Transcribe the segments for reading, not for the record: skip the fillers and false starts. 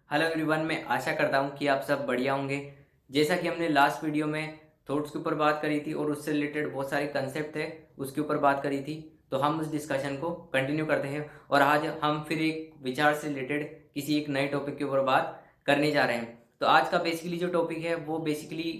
Hello everyone, मैं आशा करता हूँ कि आप सब बढ़िया होंगे। जैसा कि हमने लास्ट वीडियो में थॉट्स के ऊपर बात करी थी और उससे रिलेटेड बहुत सारे कंसेप्ट थे, उसके ऊपर बात करी थी। तो हम उस डिस्कशन को कंटिन्यू करते हैं और आज हम फिर एक विचार से रिलेटेड किसी एक नए टॉपिक के ऊपर बात करने जा रहे हैं। तो आज का बेसिकली जो टॉपिक है वो बेसिकली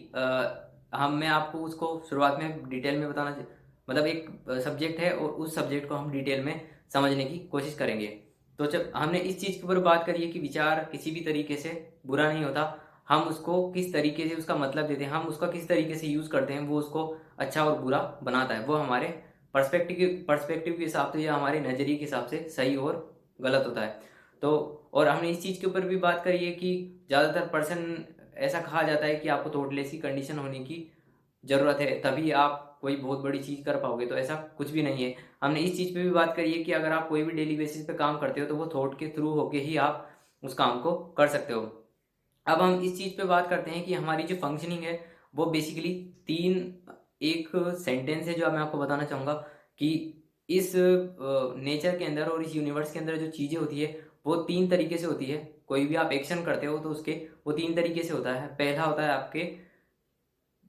हम मैं आपको उसको शुरुआत में डिटेल में मतलब एक सब्जेक्ट है और उस सब्जेक्ट को हम डिटेल में समझने की कोशिश करेंगे। तो जब हमने इस चीज़ के ऊपर बात करी है कि विचार किसी भी तरीके से बुरा नहीं होता, हम उसको किस तरीके से उसका मतलब देते हैं, हम उसका किस तरीके से यूज़ करते हैं, वो उसको अच्छा और बुरा बनाता है। वो हमारे पर्सपेक्टिव के हिसाब से या हमारे नज़रिए के हिसाब से सही और गलत होता है। तो और हमने इस चीज़ के ऊपर भी बात करी है कि ज़्यादातर पर्सन ऐसा कहा जाता है कि आपको थॉटलेस की कंडीशन होने की ज़रूरत है, तभी आप कोई बहुत बड़ी चीज़ कर पाओगे। तो ऐसा कुछ भी नहीं है। हमने इस चीज़ पे भी बात करी है कि अगर आप कोई भी डेली बेसिस पे काम करते हो तो वो थॉट के थ्रू होके ही आप उस काम को कर सकते हो। अब हम इस चीज़ पे बात करते हैं कि हमारी जो फंक्शनिंग है वो बेसिकली तीन एक सेंटेंस है जो मैं आपको बताना चाहूँगा कि इस नेचर के अंदर और इस यूनिवर्स के अंदर जो चीज़ें होती है वो तीन तरीके से होती है। कोई भी आप एक्शन करते हो तो उसके वो तीन तरीके से होता है।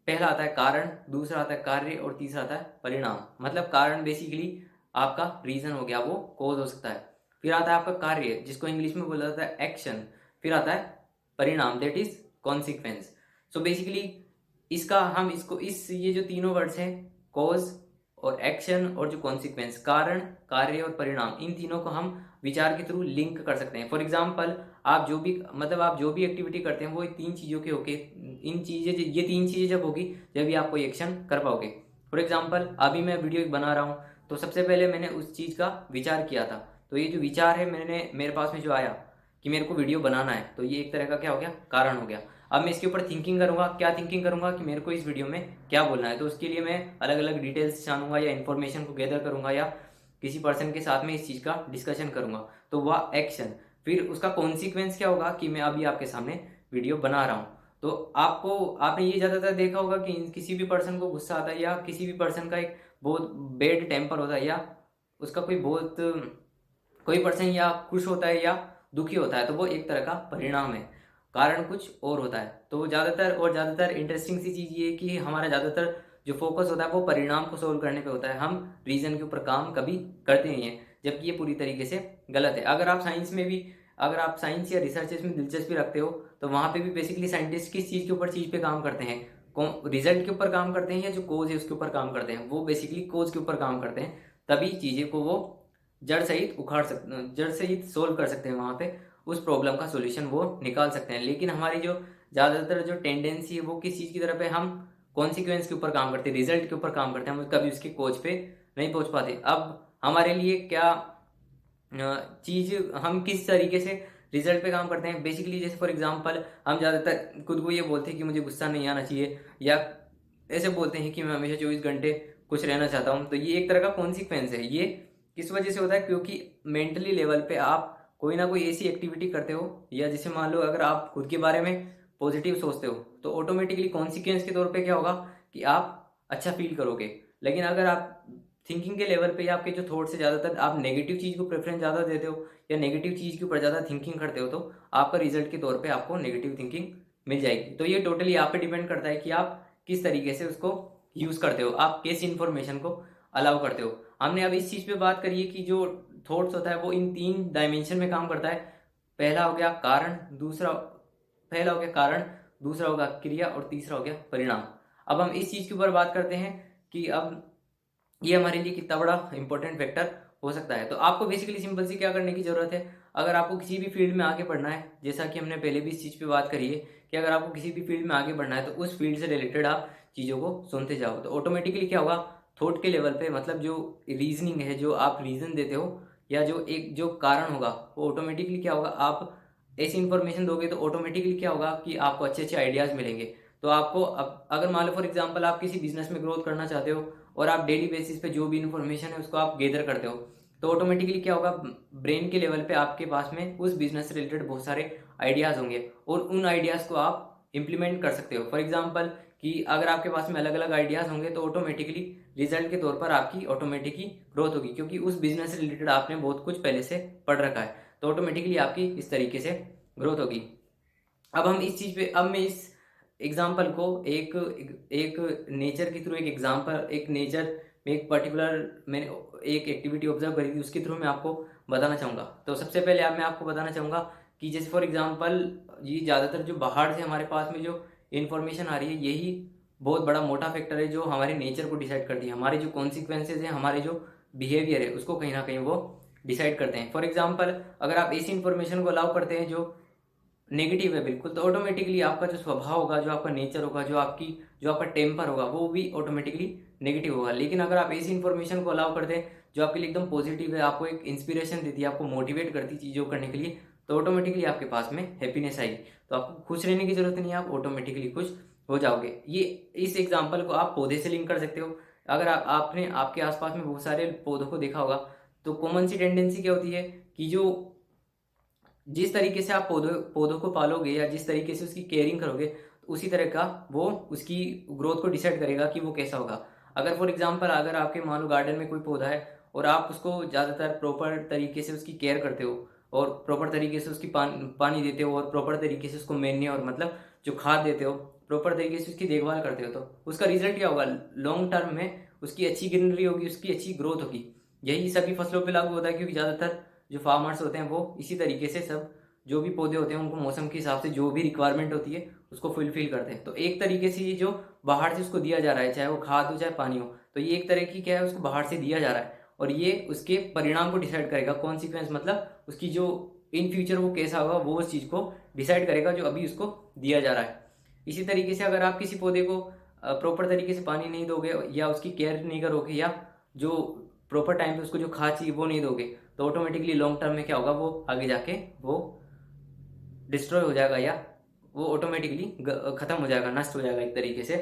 पहला आता है कारण, दूसरा आता है कार्य और तीसरा आता है परिणाम। मतलब कारण बेसिकली आपका रीजन हो गया, वो कॉज हो सकता है। फिर आता है आपका कार्य जिसको इंग्लिश में बोला जाता है एक्शन। फिर आता है परिणाम, that is consequence. So basically इसका हम इसको इस ये जो तीनों वर्ड्स हैं, कॉज और एक्शन और जो कॉन्सिक्वेंस, कारण कार्य और परिणाम, इन तीनों को हम विचार के थ्रू लिंक कर सकते हैं। फॉर एग्जाम्पल आप जो भी एक्टिविटी करते हैं वो तीन चीज़ों के होके ये तीन चीज़ें जब होगी जब भी आप कोई एक्शन कर पाओगे। फॉर एग्जाम्पल अभी मैं वीडियो बना रहा हूँ तो सबसे पहले मैंने उस चीज़ का विचार किया था। तो ये जो विचार है मेरे पास में जो आया कि मेरे को वीडियो बनाना है, तो ये एक तरह का क्या हो गया, कारण हो गया। अब मैं इसके ऊपर थिंकिंग करूंगा, क्या थिंकिंग करूंगा कि मेरे को इस वीडियो में क्या बोलना है। तो उसके लिए मैं अलग अलग डिटेल्स जानूंगा या इन्फॉर्मेशन को गैदर करूंगा या किसी पर्सन के साथ में इस चीज़ का डिस्कशन करूंगा, तो वह एक्शन। फिर उसका कॉन्सिक्वेंस क्या होगा कि मैं अभी आपके सामने वीडियो बना रहा हूँ। तो आपने ये ज़्यादातर देखा होगा कि किसी भी पर्सन को गुस्सा आता है या किसी भी पर्सन का एक बहुत बैड टेम्पर होता है या उसका कोई पर्सन या खुश होता है या दुखी होता है, तो वो एक तरह का परिणाम है। कारण कुछ और होता है। तो ज़्यादातर इंटरेस्टिंग सी चीज़ ये है कि हमारा ज़्यादातर जो फोकस होता है वो परिणाम को सोल्व करने पे होता है, हम रीजन के ऊपर काम कभी करते नहीं हैं, जबकि ये पूरी तरीके से गलत है। अगर आप साइंस या रिसर्चेस में दिलचस्पी रखते हो तो वहाँ पे भी बेसिकली साइंटिस्ट किस चीज़ पे काम करते हैं, रिजल्ट के ऊपर काम करते हैं या जो कोज है उसके ऊपर काम करते हैं। वो बेसिकली कोज के ऊपर काम करते हैं, तभी चीज़ें को वो जड़ सहित सोल्व कर सकते हैं। वहाँ पे उस प्रॉब्लम का सोल्यूशन वो निकाल सकते हैं। लेकिन हमारी जो ज़्यादातर जो टेंडेंसी है वो किस चीज़ की तरफ है, हम कॉन्सिक्वेंस के ऊपर काम करते हैं, रिजल्ट के ऊपर काम करते हैं, हम कभी उसके कोच पे नहीं पहुंच पाते। अब हमारे लिए क्या चीज़, हम किस तरीके से रिजल्ट पे काम करते हैं बेसिकली, जैसे फॉर एग्जांपल हम ज़्यादातर खुद को ये बोलते हैं कि मुझे गुस्सा नहीं आना चाहिए, या ऐसे बोलते हैं कि मैं हमेशा 24 घंटे खुश रहना चाहता हूँ। तो ये एक तरह का कॉन्सिक्वेंस है। ये किस वजह से होता है, क्योंकि मेंटली लेवल पे आप कोई ना कोई ऐसी एक्टिविटी करते हो, या जैसे मान लो अगर आप खुद के बारे में पॉजिटिव सोचते हो तो ऑटोमेटिकली कॉन्सिक्वेंस के तौर पे क्या होगा कि आप अच्छा फील करोगे। लेकिन अगर आप थिंकिंग के लेवल पे या आपके जो थॉट्स से ज़्यादातर आप नेगेटिव चीज़ को प्रेफरेंस ज़्यादा देते हो या नेगेटिव चीज़ के ऊपर ज़्यादा थिंकिंग करते हो, तो आपका रिजल्ट के तौर पे आपको नेगेटिव थिंकिंग मिल जाएगी। तो ये टोटली आप पे डिपेंड करता है कि आप किस तरीके से उसको यूज़ करते हो, आप किस इन्फॉर्मेशन को अलाउ करते हो। हमने अब इस चीज़ पे बात करी है कि जो थॉट्स होता है वो इन तीन डायमेंशन में काम करता है। पहला हो गया कारण, दूसरा होगा क्रिया और तीसरा हो गया परिणाम। अब हम इस चीज़ के ऊपर बात करते हैं कि अब ये हमारे लिए कितना बड़ा इंपॉर्टेंट फैक्टर हो सकता है। तो आपको बेसिकली सिंपल सी क्या करने की जरूरत है, अगर आपको किसी भी फील्ड में आगे बढ़ना है, जैसा कि हमने पहले भी इस चीज़ पे बात करी है कि अगर आपको किसी भी फील्ड में आगे बढ़ना है तो उस फील्ड से रिलेटेड आप चीज़ों को सुनते जाओ। तो ऑटोमेटिकली क्या होगा, थॉट के लेवल पे, मतलब जो रीजनिंग है, जो आप रीजन देते हो या जो कारण होगा, वो ऑटोमेटिकली क्या होगा, आप ऐसी इन्फॉर्मेशन दोगे तो ऑटोमेटिकली क्या होगा कि आपको अच्छे अच्छे आइडियाज़ मिलेंगे। तो आपको अब अगर मान लो फॉर एग्जांपल आप किसी बिजनेस में ग्रोथ करना चाहते हो और आप डेली बेसिस पे जो भी इन्फॉर्मेशन है उसको आप गेदर करते हो, तो ऑटोमेटिकली क्या होगा, ब्रेन के लेवल पे आपके पास में उस बिजनेस से रिलेटेड बहुत सारे आइडियाज़ होंगे और उन आइडियाज़ को आप इम्प्लीमेंट कर सकते हो। फॉर एग्जाम्पल कि अगर आपके पास में अलग अलग आइडियाज़ होंगे तो ऑटोमेटिकली रिजल्ट के तौर पर आपकी ऑटोमेटिकली ग्रोथ होगी, क्योंकि उस बिजनेस से रिलेटेड आपने बहुत कुछ पहले से पढ़ रखा है। तो ऑटोमेटिकली आपकी इस तरीके से ग्रोथ होगी। अब हम इस चीज़ पे, अब मैं इस एग्जाम्पल को एक एक नेचर के थ्रू, एक एग्जाम्पल, एक नेचर में एक पर्टिकुलर मैंने एक एक्टिविटी ऑब्जर्व करी थी, उसके थ्रू मैं आपको बताना चाहूँगा। तो सबसे पहले मैं आपको बताना चाहूँगा कि जैसे फॉर एग्जांपल ये ज़्यादातर जो बाहर से हमारे पास में जो इन्फॉर्मेशन आ रही है, यही बहुत बड़ा मोटा फैक्टर है जो हमारे नेचर को डिसाइड करती है। हमारे जो कॉन्सिक्वेंसेज हैं, हमारे जो बिहेवियर है, उसको कहीं ना कहीं वो डिसाइड करते हैं। फॉर एग्जाम्पल अगर आप ऐसी इन्फॉर्मेशन को अलाउ करते हैं जो नेगेटिव है बिल्कुल, तो ऑटोमेटिकली आपका जो स्वभाव होगा, जो आपका नेचर होगा, जो आपका टेम्पर होगा, वो भी ऑटोमेटिकली नेगेटिव होगा। लेकिन अगर आप ऐसी इन्फॉर्मेशन को अलाउ करते हैं जो आपके लिए एकदम पॉजिटिव है, आपको एक इंस्पिरेशन देती है, आपको मोटिवेट करती है चीज़ों करने के लिए, तो ऑटोमेटिकली आपके पास में हैप्पीनेस आएगी। तो आपको खुश रहने की जरूरत नहीं है, आप ऑटोमेटिकली खुश हो जाओगे। ये इस एग्जाम्पल को आप पौधे से लिंक कर सकते हो। अगर आपने आपके आसपास में बहुत सारे पौधों को देखा होगा, तो कॉमन सी टेंडेंसी क्या होती है कि जो जिस तरीके से आप पौधों को पालोगे या जिस तरीके से उसकी केयरिंग करोगे, तो उसी तरह का वो उसकी ग्रोथ को डिसाइड करेगा कि वो कैसा होगा। अगर फॉर एग्जांपल अगर आपके मान लो गार्डन में कोई पौधा है और आप उसको ज़्यादातर प्रॉपर तरीके से उसकी केयर करते हो और प्रॉपर तरीके से उसकी पानी देते हो और प्रॉपर तरीके से उसको मेनने और मतलब जो खाद देते हो, प्रॉपर तरीके से उसकी देखभाल करते हो, तो उसका रिजल्ट क्या होगा? लॉन्ग टर्म में उसकी अच्छी ग्रीनरी होगी, उसकी अच्छी ग्रोथ होगी। यही सभी फसलों पर लागू होता है, क्योंकि ज़्यादातर जो फार्मर्स होते हैं वो इसी तरीके से सब जो भी पौधे होते हैं उनको मौसम के हिसाब से जो भी रिक्वायरमेंट होती है उसको फुलफिल करते हैं। तो एक तरीके से ये जो बाहर से उसको दिया जा रहा है, चाहे वो खाद हो चाहे पानी हो, तो ये एक तरह की क्या है, उसको बाहर से दिया जा रहा है और ये उसके परिणाम को डिसाइड करेगा। कॉन्सिक्वेंस मतलब उसकी जो इन फ्यूचर वो कैसा होगा, वो उस चीज़ को डिसाइड करेगा जो अभी उसको दिया जा रहा है। इसी तरीके से अगर आप किसी पौधे को प्रॉपर तरीके से पानी नहीं दोगे या उसकी केयर नहीं करोगे या जो प्रॉपर टाइम पे उसको जो खाद चाहिए वो नहीं दोगे, तो ऑटोमेटिकली लॉन्ग टर्म में क्या होगा, वो आगे जाके वो डिस्ट्रॉय हो जाएगा या वो ऑटोमेटिकली खत्म हो जाएगा, नष्ट हो जाएगा एक तरीके से।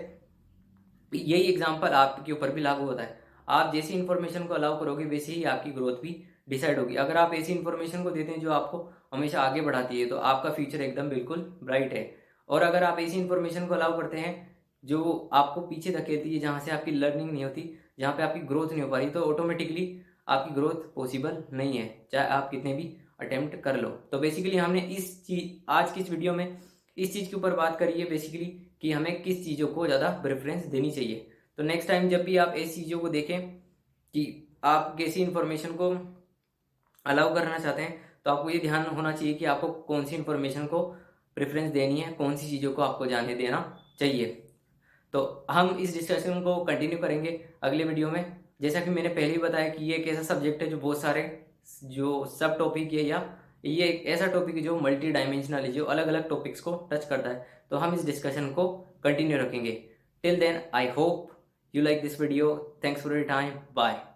यही एग्जांपल आपके ऊपर भी लागू होता है। आप जैसी इन्फॉर्मेशन को अलाउ करोगे वैसे ही आपकी ग्रोथ भी डिसाइड होगी। अगर आप ऐसी इन्फॉर्मेशन को देते हैं जो आपको हमेशा आगे बढ़ाती है, तो आपका फ्यूचर एकदम बिल्कुल ब्राइट है। और अगर आप ऐसी इन्फॉर्मेशन को अलाउ करते हैं जो आपको पीछे धकेलती है, जहाँ से आपकी लर्निंग नहीं होती, जहाँ पे आपकी ग्रोथ नहीं हो पा रही, तो ऑटोमेटिकली आपकी ग्रोथ पॉसिबल नहीं है, चाहे आप कितने भी अटेम्प्ट कर लो। तो बेसिकली हमने इस चीज आज की इस वीडियो में इस चीज़ के ऊपर बात करी है बेसिकली कि हमें किस चीज़ों को ज़्यादा प्रेफरेंस देनी चाहिए। तो नेक्स्ट टाइम जब भी आप ऐसी चीज़ों को देखें कि आप कैसी इन्फॉर्मेशन को अलाउ करना चाहते हैं, तो आपको ये ध्यान होना चाहिए कि आपको कौन सी इन्फॉर्मेशन को प्रेफरेंस देनी है, कौन सी चीज़ों को आपको जाने देना चाहिए। तो हम इस डिस्कशन को कंटिन्यू करेंगे अगले वीडियो में। जैसा कि मैंने पहले ही बताया कि ये एक ऐसा सब्जेक्ट है जो बहुत सारे जो सब टॉपिक है, या ये एक ऐसा टॉपिक है जो मल्टी डायमेंशनल है, जो अलग अलग टॉपिक्स को टच करता है। तो हम इस डिस्कशन को कंटिन्यू रखेंगे। Till then I hope you like this video. Thanks for your time. Bye.